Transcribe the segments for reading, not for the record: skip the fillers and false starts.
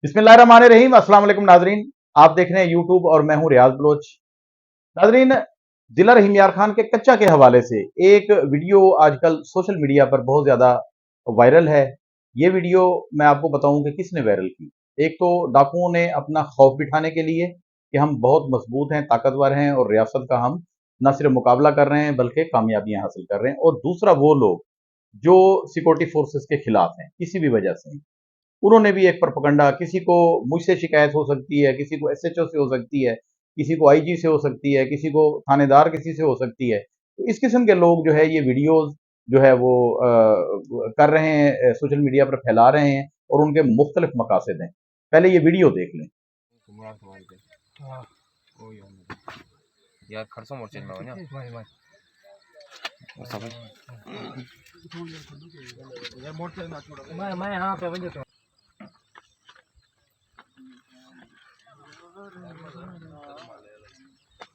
बिस्मिल्लाहिर्रहमानिर्रहीम। अस्सलाम वालेकुम नाजरीन, आप देख रहे हैं यूट्यूब और मैं हूं रियाज बलोच। नाजरीन, जिला रहीम यार खान के कच्चा के हवाले से एक वीडियो आजकल सोशल मीडिया पर बहुत ज़्यादा वायरल है। ये वीडियो मैं आपको बताऊं कि किसने वायरल की। एक तो डाकुओं ने अपना खौफ बिठाने के लिए कि हम बहुत मजबूत हैं, ताकतवर हैं और रियासत का हम न सिर्फ मुकाबला कर रहे हैं बल्कि कामयाबियां हासिल कर रहे हैं। और दूसरा वो लोग जो सिक्योरिटी फोर्सेस के खिलाफ हैं किसी भी वजह से, उन्होंने भी एक प्रोपेगेंडा, किसी को मुझसे शिकायत हो सकती है, किसी को एसएचओ से हो सकती है, किसी को आईजी से हो सकती है, किसी को थानेदार किसी से हो सकती है। तो इस किस्म के लोग जो है ये वीडियोस जो है वो कर रहे हैं, सोशल मीडिया पर फैला रहे हैं और उनके मुख्तलिफ मकासद हैं। पहले ये वीडियो देख लें। यार खर्चों मोर्चे में ना यार मोर्चे ना छोड़ो मैं यहां पे वजह तो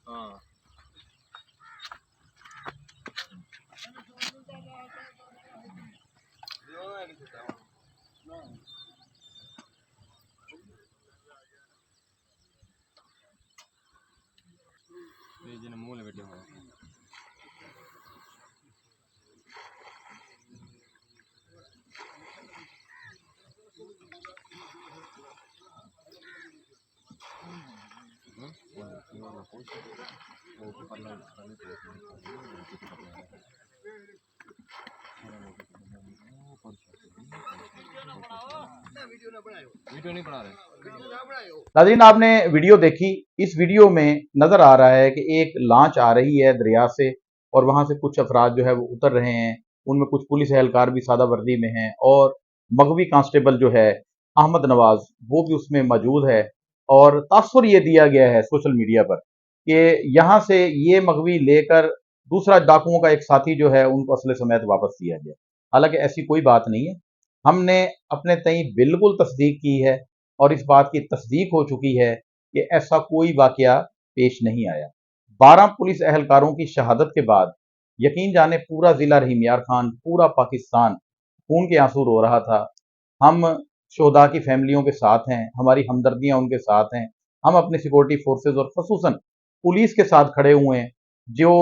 हां ये जन मूल बैठे हो वीडियो नहीं बना रहे। नाज़रीन, आपने वीडियो देखी। इस वीडियो में नजर आ रहा है कि एक लांच आ रही है दरिया से और वहां से कुछ अफराद जो है वो उतर रहे हैं। उनमें कुछ पुलिस एहलकार भी सादा वर्दी में हैं और मगवी कांस्टेबल जो है अहमद नवाज वो भी उसमें मौजूद है। और तासुर ये दिया गया है सोशल मीडिया पर कि यहाँ से ये मगवी लेकर दूसरा डाकुओं का एक साथी जो है उनको असले समेत वापस दिया गया। हालांकि ऐसी कोई बात नहीं है। हमने अपने तई बिल्कुल तस्दीक की है और इस बात की तस्दीक हो चुकी है कि ऐसा कोई वाकया पेश नहीं आया। 12 पुलिस एहलकारों की शहादत के बाद यकीन जाने पूरा जिला रहीम यार खान, पूरा पाकिस्तान खून के आंसू रो रहा था। हम शोहदा की फैमिलियों के साथ हैं, हमारी हमदर्दियां उनके साथ हैं। हम अपने सिक्योरिटी फोर्सेज और खसूसन पुलिस के साथ खड़े हुए हैं जो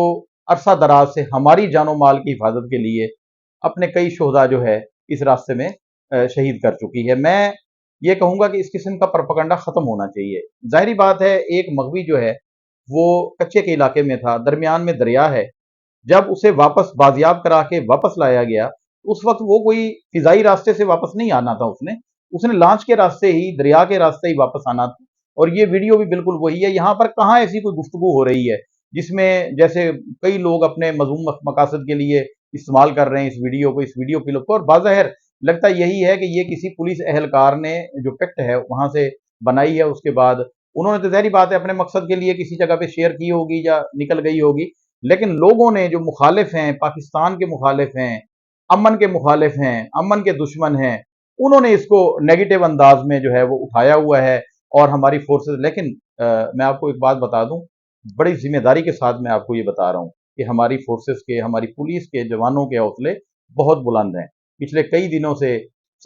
अरसा दराज से हमारी जानो माल की हिफाजत के लिए अपने कई शोहदा जो है इस रास्ते में शहीद कर चुकी है। मैं ये कहूंगा कि इस किस्म का प्रोपेगेंडा खत्म होना चाहिए। जाहिर बात है, एक मगवी जो है वो कच्चे के इलाके में था, दरमियान में दरिया है। जब उसे वापस बाजियाब करा के वापस लाया गया, उस वक्त वो कोई फिजाई रास्ते से वापस नहीं आना था। उसने उसने लॉन्च के रास्ते ही, दरिया के रास्ते ही वापस आना था। और ये वीडियो भी बिल्कुल वही है। यहाँ पर कहाँ ऐसी कोई गुफ्तगू हो रही है जिसमें जैसे कई लोग अपने मजमूम मकासद के लिए इस्तेमाल कर रहे हैं इस वीडियो क्लिप को। और बाज़ाहिर लगता यही है कि ये किसी पुलिस एहलकार ने जो पिक्ट है वहां से बनाई है। उसके बाद उन्होंने तो ज़ाहिर बात है अपने मकसद के लिए किसी जगह पे शेयर की होगी या निकल गई होगी। लेकिन लोगों ने जो मुखालिफ हैं, पाकिस्तान के मुखालिफ हैं, अमन के मुखालिफ हैं, अमन के दुश्मन हैं, उन्होंने इसको नेगेटिव अंदाज में जो है वो उठाया हुआ है। और हमारी फोर्सेस, लेकिन मैं आपको एक बात बता दूं, बड़ी जिम्मेदारी के साथ मैं आपको ये बता रहा हूं कि हमारी फोर्सेस के, हमारी पुलिस के जवानों के हौसले बहुत बुलंद हैं। पिछले कई दिनों से,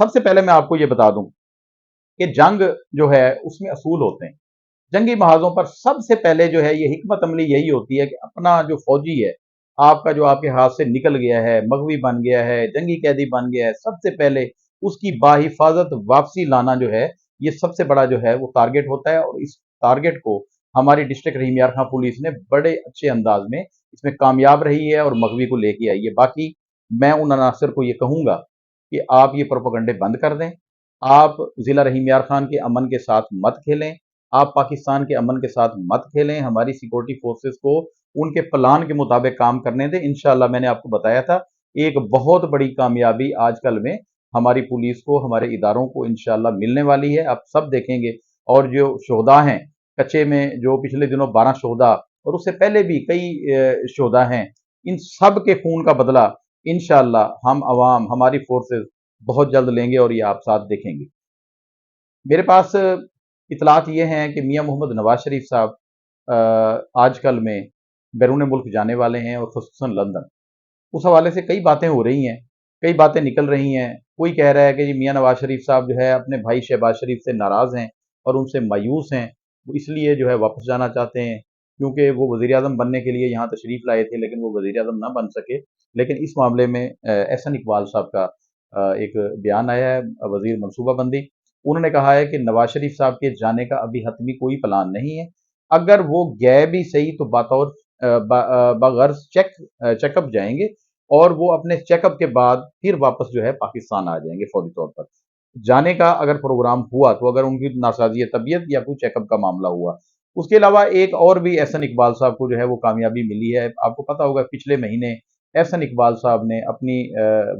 सबसे पहले मैं आपको ये बता दूं कि जंग जो है उसमें असूल होते हैं। जंगी महाजों पर सबसे पहले जो है ये हिकमत अमली यही होती है कि अपना जो फौजी है, आपका जो आपके हाथ से निकल गया है, मगवी बन गया है, जंगी कैदी बन गया है, सबसे पहले उसकी बाहिफाजत वापसी लाना जो है ये सबसे बड़ा जो है वो टारगेट होता है। और इस टारगेट को हमारी डिस्ट्रिक्ट रहीम यार खां पुलिस ने बड़े अच्छे अंदाज में इसमें कामयाब रही है और मगवी को लेके आई है। बाकी मैं उन अनासर को ये कहूंगा कि आप ये प्रोपेगेंडे बंद कर दें। आप जिला रहीम यार खान के अमन के साथ मत खेलें, आप पाकिस्तान के अमन के साथ मत खेलें। हमारी सिक्योरिटी फोर्सेस को उनके प्लान के मुताबिक काम करने दें। इंशाल्लाह, मैंने आपको बताया था, एक बहुत बड़ी कामयाबी आजकल में हमारी पुलिस को, हमारे इदारों को इंशाल्लाह मिलने वाली है। आप सब देखेंगे। और जो शोहदा हैं कच्चे में, जो पिछले दिनों 12 शोहदा और उससे पहले भी कई शोहदा हैं, इन सब के खून का बदला इंशाल्लाह हम अवाम, हमारी फोर्सेस बहुत जल्द लेंगे और ये आप साथ देखेंगे। मेरे पास इतलात ये हैं कि मियां मोहम्मद नवाज शरीफ साहब आजकल में बैरून मुल्क जाने वाले हैं और खुसूसन लंदन। उस हवाले से कई बातें हो रही हैं कई बातें निकल रही हैं। कोई कह रहा है कि जी मियाँ नवाज शरीफ साहब जो है अपने भाई शहबाज शरीफ से नाराज़ हैं और उनसे मायूस हैं, वो इसलिए जो है वापस जाना चाहते हैं, क्योंकि वो वज़ीर आज़म बनने के लिए यहाँ तशरीफ़ लाए थे, लेकिन वो वज़ीर आज़म ना बन सके। लेकिन इस मामले में एहसन इकबाल साहब का एक बयान आया है, वज़ीर मनसूबाबंदी। उन्होंने कहा है कि नवाज शरीफ साहब के जाने का अभी हतमी कोई प्लान नहीं है। अगर वो गए भी सही तो बतौर बग़र्ज़ चेकअप जाएँगे और वो अपने चेकअप के बाद फिर वापस जो है पाकिस्तान आ जाएँगे फौरी तौर पर। जाने का अगर प्रोग्राम हुआ तो अगर उनकी नासाज़ी तबीयत या कोई चेकअप का मामला हुआ। उसके अलावा एक और भी एहसन इकबाल साहब को जो है वो कामयाबी मिली है। आपको पता होगा पिछले महीने एहसन इकबाल साहब ने अपनी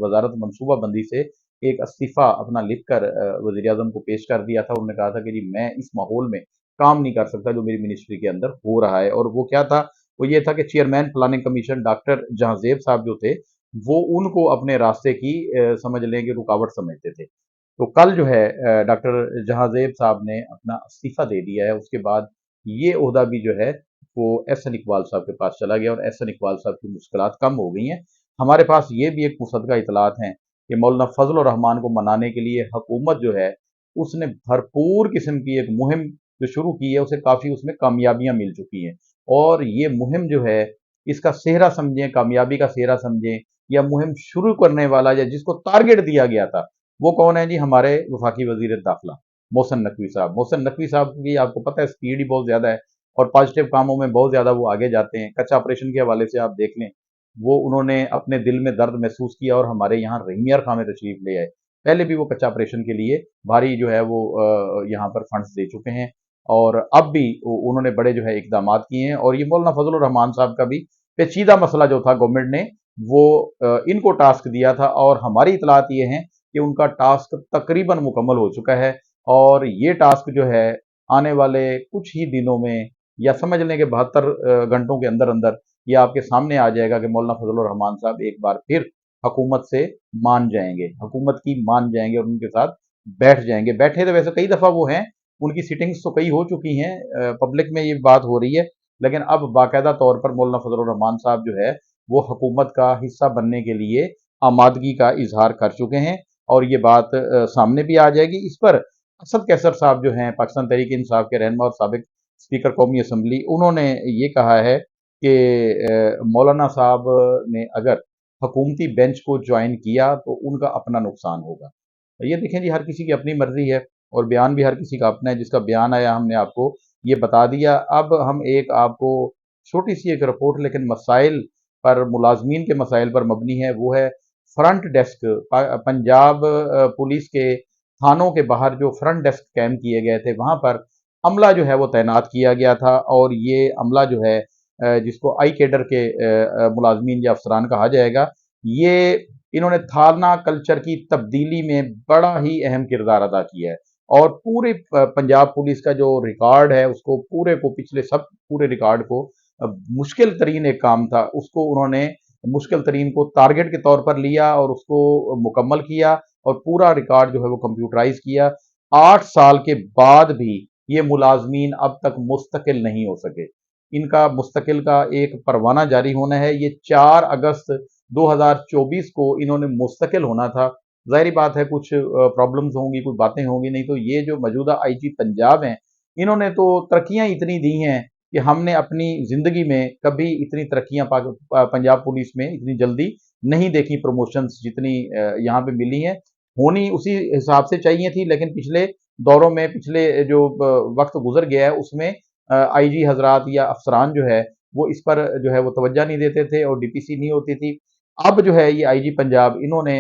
वज़ारत मनसूबाबंदी से एक इस्तीफ़ा अपना लिख कर वज़ीर आज़म को पेश कर दिया था। उन्होंने कहा था कि जी मैं इस माहौल में काम नहीं कर सकता जो मेरी मिनिस्ट्री के अंदर हो रहा है। और वो क्या था? वो ये था कि chairman planning commission doctor Jahanzeb साहब जो थे, वो उनको अपने रास्ते की समझ लें कि रुकावट समझते थे। तो कल जो है डॉक्टर जहांज़ेब साहब ने अपना इस्तीफ़ा दे दिया है। उसके बाद ये ओहदा भी जो है वो एहसन इकबाल साहब के पास चला गया और एहसन इकबाल साहब की मुश्किलात कम हो गई हैं। हमारे पास ये भी एक मुसद्दक़ा इत्तलात हैं कि मौलाना फजल रहमान को मनाने के लिए हुकूमत जो है, उसने भरपूर किस्म की एक मुहिम जो शुरू की है, उसे काफ़ी उसमें कामयाबियाँ मिल चुकी हैं। और ये मुहिम जो है, इसका सेहरा समझें, कामयाबी का सेहरा समझें या मुहिम शुरू करने वाला या जिसको टारगेट दिया गया था, वो कौन है जी? हमारे वफाकी वज़ीर दाखिला मोहसिन नकवी साहब। मोहसिन नकवी साहब की आपको पता है स्पीड ही बहुत ज़्यादा है और पॉजिटिव कामों में बहुत ज़्यादा वो आगे जाते हैं। कच्चा ऑपरेशन के हवाले से आप देख लें, वो उन्होंने अपने दिल में दर्द महसूस किया और हमारे यहाँ रहीम यार खां में तशरीफ़ ले आए। पहले भी वो कच्चा ऑपरेशन के लिए भारी जो है वो यहाँ पर फंड्स दे चुके हैं और अब भी उन्होंने बड़े जो है इकदामात किए हैं। और ये मौलाना फजल रहमान साहब का भी पेचीदा मसला जो था गवर्नमेंट ने वो इनको टास्क दिया था और हमारी इतलात ये हैं कि उनका टास्क तकरीबन मुकम्मल हो चुका है और ये टास्क जो है आने वाले कुछ ही दिनों में या समझ लें कि 72 घंटों के अंदर अंदर ये आपके सामने आ जाएगा कि मौलाना फजल रहमान साहब एक बार फिर हुकूमत से मान जाएंगे, हुकूमत की मान जाएंगे और उनके साथ बैठ जाएंगे। बैठे तो वैसे कई दफ़ा वो हैं, उनकी सीटिंग्स तो कई हो चुकी हैं, पब्लिक में ये बात हो रही है, लेकिन अब बाकायदा तौर पर मौलाना फजल रहमान साहब जो है वो हुकूमत का हिस्सा बनने के लिए आमादगी का इजहार कर चुके हैं और ये बात सामने भी आ जाएगी। इस पर असद कैसर साहब जो हैं पाकिस्तान तहरीक इंसाफ के रहनुमा और साबिक स्पीकर कौमी असम्बली, उन्होंने ये कहा है कि मौलाना साहब ने अगर हुकूमती बेंच को ज्वाइन किया तो उनका अपना नुकसान होगा। ये देखें जी, हर किसी की अपनी मर्जी है और बयान भी हर किसी का अपना है। जिसका बयान आया हमने आपको ये बता दिया। अब हम एक आपको छोटी सी एक रिपोर्ट, लेकिन मसाइल पर, मुलाजमीन के मसाइल पर मबनी है। वो है फ्रंट डेस्क पंजाब पुलिस के थानों के बाहर जो फ्रंट डेस्क कायम किए गए थे, वहाँ पर अमला जो है वो तैनात किया गया था और ये अमला जो है जिसको आई कैडर के मुलाजमीन या अफसरान कहा जाएगा, ये इन्होंने थाना कल्चर की तब्दीली में बड़ा ही अहम किरदार अदा किया है और पूरे पंजाब पुलिस का जो रिकॉर्ड है उसको पूरे को पिछले सब पूरे रिकॉर्ड को मुश्किल तरीन एक काम था, उसको उन्होंने मुश्किल तरीन को टारगेट के तौर पर लिया और उसको मुकम्मल किया और पूरा रिकॉर्ड जो है वो कंप्यूटराइज किया। 8 साल के बाद भी ये मुलाजमीन अब तक मुस्तकिल नहीं हो सके। इनका मुस्तकिल का एक परवाना जारी होना है। ये 4 अगस्त 2024 को इन्होंने मुस्तकिल होना था। ज़ाहिर बात है कुछ प्रॉब्लम्स होंगी, कुछ बातें होंगी, नहीं तो ये जो मौजूदा आईजी पंजाब हैं, इन्होंने तो तरक्कियाँ इतनी दी हैं कि हमने अपनी ज़िंदगी में कभी इतनी तरक्कियाँ पंजाब पुलिस में इतनी जल्दी नहीं देखी, प्रमोशंस जितनी यहाँ पे मिली हैं। होनी उसी हिसाब से चाहिए थी, लेकिन पिछले दौरों में, पिछले जो वक्त गुजर गया है उसमें आईजी हजरात या अफसरान जो है वो इस पर जो है वो तवज्जो नहीं देते थे और डीपीसी नहीं होती थी। अब जो है ये आईजी पंजाब, इन्होंने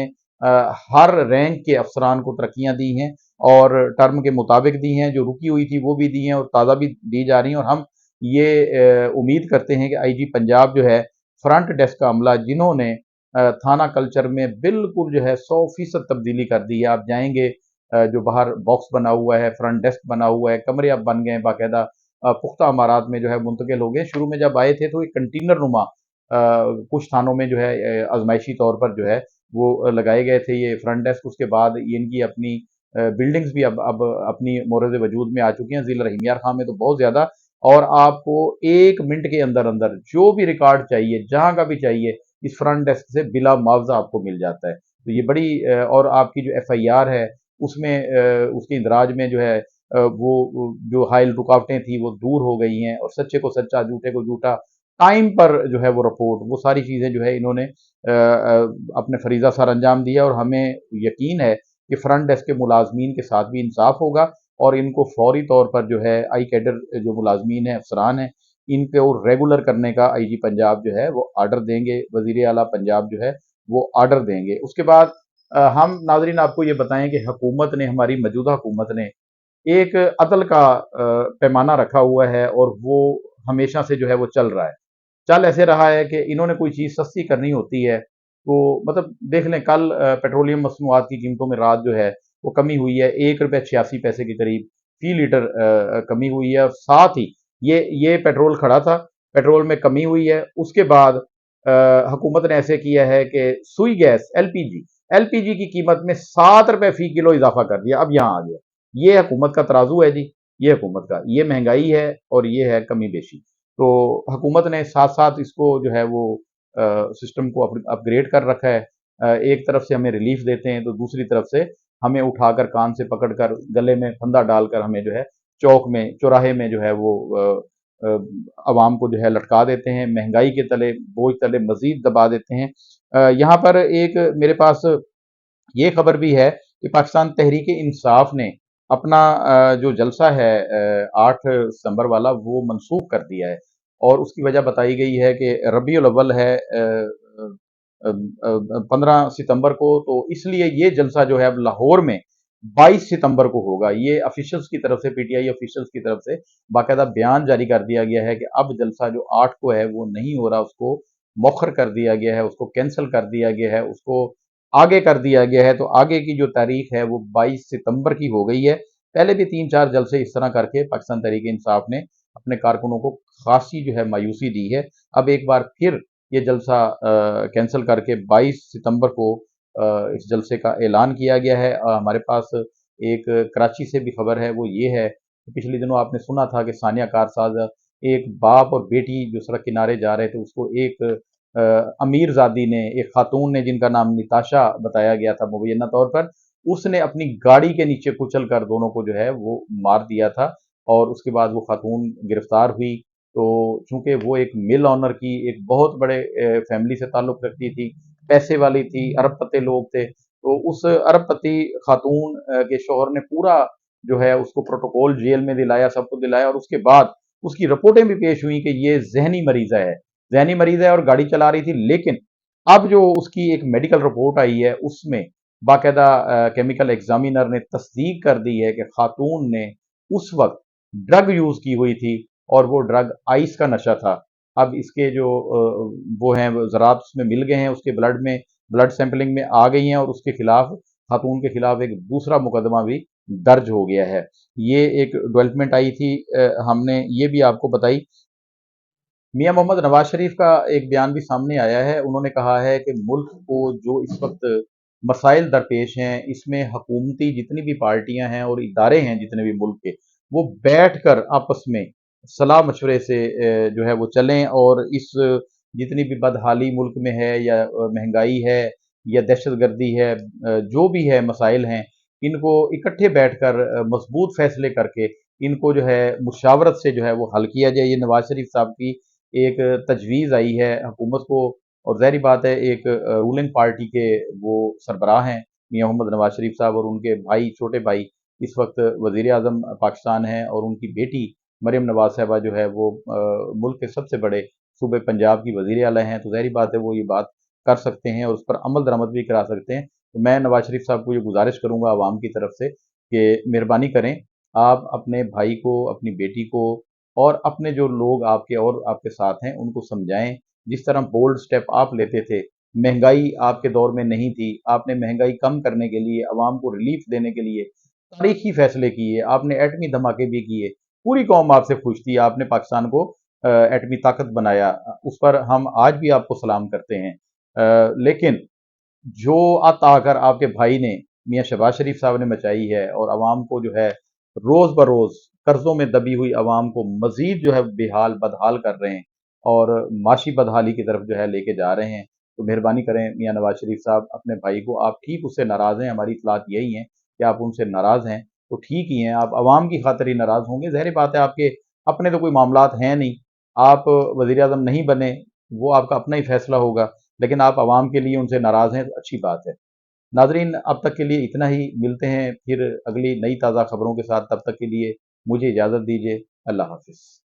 हर रैंक के अफसरान को तरक्कियाँ दी हैं और टर्म के मुताबिक दी हैं, जो रुकी हुई थी वो भी दी हैं और ताज़ा भी दी जा रही हैं। और हम ये उम्मीद करते हैं कि आईजी पंजाब जो है फ्रंट डेस्क का अमला, जिन्होंने थाना कल्चर में बिल्कुल जो है 100% तब्दीली कर दी है। आप जाएंगे जो बाहर बॉक्स बना हुआ है, फ्रंट डेस्क बना हुआ है, कमरे अब बन गए हैं बाकायदा, पुख्ता इमारात में जो है मुंतकिल हो गए। शुरू में जब आए थे तो एक कंटेनर नुमा कुछ थानों में जो है आजमाइशी तौर पर जो है वो लगाए गए थे ये फ्रंट डेस्क। उसके बाद इनकी अपनी बिल्डिंग्स भी अब अपनी मोरज़ वजूद में आ चुकी हैं। ज़िला रहीम यार खां में तो बहुत ज़्यादा, और आपको 1 मिनट के अंदर अंदर जो भी रिकॉर्ड चाहिए, जहाँ का भी चाहिए, इस फ्रंट डेस्क से बिला मुआवजा आपको मिल जाता है। تو یہ بڑی اور آپ کی جو FIR ہے اس میں اس کے اندراج میں جو ہے وہ جو حائل رکاوٹیں تھیں وہ دور ہو گئی ہیں، اور سچے کو سچا، جھوٹے کو جھوٹا، ٹائم پر جو ہے وہ رپورٹ، وہ ساری چیزیں جو ہے انہوں نے اپنے فریضہ سر انجام دیا، اور ہمیں یقین ہے کہ فرنٹ ڈیسک کے ملازمین کے ساتھ بھی انصاف ہوگا، اور ان کو فوری طور پر جو ہے آئی کیڈر جو ملازمین ہیں، افسران ہیں، ان کو ریگولر کرنے کا IG پنجاب جو ہے وہ آرڈر دیں گے، وزیر اعلیٰ پنجاب جو ہے وہ آرڈر دیں گے۔ اس کے بعد ہم ناظرین آپ کو یہ بتائیں کہ حکومت نے، ہماری موجودہ حکومت نے ایک عدل کا پیمانہ رکھا ہوا ہے، اور وہ ہمیشہ سے جو ہے وہ چل رہا ہے۔ چل ایسے رہا ہے کہ انہوں نے کوئی چیز سستی کرنی ہوتی ہے تو مطلب دیکھ لیں، کل پیٹرولیم مصنوعات کی قیمتوں میں رات جو ہے وہ کمی ہوئی ہے، 1 روپے 86 پیسے کے قریب فی لیٹر کمی ہوئی ہے، اور ساتھ ہی یہ پیٹرول کھڑا تھا، پیٹرول میں کمی ہوئی ہے۔ اس کے بعد حکومت نے ایسے کیا ہے کہ سوئی گیس LPG کی قیمت میں 7 روپے فی کلو اضافہ کر دیا، اب یہاں آ گیا۔ یہ حکومت کا ترازو ہے جی، یہ حکومت کا، یہ مہنگائی ہے اور یہ ہے کمی بیشی۔ تو حکومت نے ساتھ ساتھ اس کو جو ہے وہ سسٹم کو اپ گریڈ کر رکھا ہے، ایک طرف سے ہمیں ریلیف دیتے ہیں تو دوسری طرف سے ہمیں اٹھا کر کان سے پکڑ کر گلے میں پھندا ڈال کر ہمیں جو ہے چوک میں، چوراہے میں جو ہے وہ عوام کو جو ہے لٹکا دیتے ہیں، مہنگائی کے تلے، بوجھ تلے مزید دبا دیتے ہیں۔ یہاں پر ایک میرے پاس یہ خبر بھی ہے کہ پاکستان تحریک انصاف نے اپنا جو جلسہ ہے 8 ستمبر والا وہ منسوخ کر دیا ہے، اور اس کی وجہ بتائی گئی ہے کہ ربیع الاول ہے 15 ستمبر کو، تو اس لیے یہ جلسہ جو ہے اب لاہور میں 22 ستمبر کو ہوگا۔ یہ آفیشلز کی طرف سے، PTI آفیشلز کی طرف سے باقاعدہ بیان جاری کر دیا گیا ہے کہ اب جلسہ جو 8 کو ہے وہ نہیں ہو رہا، اس کو مؤخر کر دیا گیا ہے، اس کو کینسل کر دیا گیا ہے، اس کو آگے کر دیا گیا ہے۔ تو آگے کی جو تاریخ ہے وہ 22 ستمبر کی ہو گئی ہے۔ پہلے بھی 3-4 جلسے اس طرح کر کے پاکستان تحریک انصاف نے اپنے کارکنوں کو خاصی جو ہے مایوسی دی ہے۔ اب ایک بار پھر یہ جلسہ کینسل کر کے 22 ستمبر کو اس جلسے کا اعلان کیا گیا ہے۔ ہمارے پاس ایک کراچی سے بھی خبر ہے، وہ یہ ہے کہ پچھلے دنوں آپ نے سنا تھا کہ ثانیہ کارساز، ایک باپ اور بیٹی جو سڑک کنارے جا رہے تھے، اس کو ایک امیر زادی نے، ایک خاتون نے جن کا نام نتاشا بتایا گیا تھا مبینہ طور پر، اس نے اپنی گاڑی کے نیچے کچل کر دونوں کو جو ہے وہ مار دیا تھا، اور اس کے بعد وہ خاتون گرفتار ہوئی۔ تو چونکہ وہ ایک مل آنر کی ایک بہت بڑے فیملی سے تعلق رکھتی تھی، پیسے والی تھی، ارب پتے لوگ تھے، تو اس ارب پتی خاتون کے شوہر نے پورا جو ہے اس کو پروٹوکول جیل میں دلایا، سب کو دلایا، اور اس کے بعد اس کی رپورٹیں بھی پیش ہوئیں کہ یہ ذہنی مریض ہے اور گاڑی چلا رہی تھی۔ لیکن اب جو اس کی ایک میڈیکل رپورٹ آئی ہے اس میں باقاعدہ کیمیکل ایگزامینر نے تصدیق کر دی ہے کہ خاتون نے اس وقت ڈرگ یوز کی ہوئی تھی، اور وہ ڈرگ آئس کا نشہ تھا۔ اب اس کے جو وہ ہیں ذرات اس میں مل گئے ہیں، اس کے بلڈ سیمپلنگ میں آ گئی ہیں، اور اس کے خلاف، خاتون کے خلاف ایک دوسرا مقدمہ بھی درج ہو گیا ہے۔ یہ ایک ڈیولپمنٹ آئی تھی، ہم نے یہ بھی آپ کو بتائی۔ میاں محمد نواز شریف کا ایک بیان بھی سامنے آیا ہے، انہوں نے کہا ہے کہ ملک کو جو اس وقت مسائل درپیش ہیں، اس میں حکومتی جتنی بھی پارٹیاں ہیں اور ادارے ہیں جتنے بھی ملک کے، وہ بیٹھ کر آپس میں صلاح مشورے سے جو ہے وہ چلیں، اور اس جتنی بھی بدحالی ملک میں ہے، یا مہنگائی ہے، یا دہشت گردی ہے، جو بھی ہے مسائل ہیں، ان کو اکٹھے بیٹھ کر مضبوط فیصلے کر کے ان کو جو ہے مشاورت سے جو ہے وہ حل کیا جائے۔ یہ نواز شریف صاحب کی ایک تجویز آئی ہے حکومت کو، اور ظاہری بات ہے ایک رولنگ پارٹی کے وہ سربراہ ہیں میاں محمد نواز شریف صاحب، اور ان کے بھائی، چھوٹے بھائی اس وقت وزیر اعظم پاکستان ہیں، اور ان کی بیٹی مریم نواز صاحبہ جو ہے وہ ملک کے سب سے بڑے صوبے پنجاب کی وزیر اعلیٰ ہیں، تو ظاہری بات ہے وہ یہ بات کر سکتے ہیں اور اس پر عمل درآمد بھی کرا سکتے ہیں۔ تو میں نواز شریف صاحب کو یہ گزارش کروں گا عوام کی طرف سے کہ مہربانی کریں، آپ اپنے بھائی کو، اپنی بیٹی کو، اور اپنے جو لوگ آپ کے اور آپ کے ساتھ ہیں ان کو سمجھائیں۔ جس طرح بولڈ سٹیپ آپ لیتے تھے، مہنگائی آپ کے دور میں نہیں تھی، آپ نے مہنگائی کم کرنے کے لیے، عوام کو ریلیف دینے کے لیے تاریخی فیصلے کیے، آپ نے ایٹمی دھماکے بھی کیے، پوری قوم آپ سے خوش تھی، آپ نے پاکستان کو ایٹمی طاقت بنایا، اس پر ہم آج بھی آپ کو سلام کرتے ہیں۔ لیکن جو آ کر آپ کے بھائی نے، میاں شہباز شریف صاحب نے مچائی ہے، اور عوام کو جو ہے روز بروز قرضوں میں دبی ہوئی عوام کو مزید جو ہے بحال بدحال کر رہے ہیں، اور معاشی بدحالی کی طرف جو ہے لے کے جا رہے ہیں، तो मेहरबानी करें मियां नवाज शरीफ साहब, अपने भाई को, आप ठीक उससे नाराज़ हैं, हमारी इत्तलात यही हैं कि आप उनसे नाराज़ हैं, तो ठीक ही हैं, आप आवाम की खातिर ही नाराज़ होंगे। ज़ाहिर बात है, आपके अपने तो कोई मामलात हैं नहीं, आप वज़ीर आज़म नहीं बने, वो आपका अपना ही फैसला होगा, लेकिन आप आवाम के लिए उनसे नाराज़ हैं तो अच्छी बात है। नाज़रीन, अब तक के लिए इतना ही, मिलते हैं फिर अगली नई ताज़ा खबरों के साथ, तब तक के लिए मुझे इजाज़त दीजिए। अल्लाह हाफ़िज़।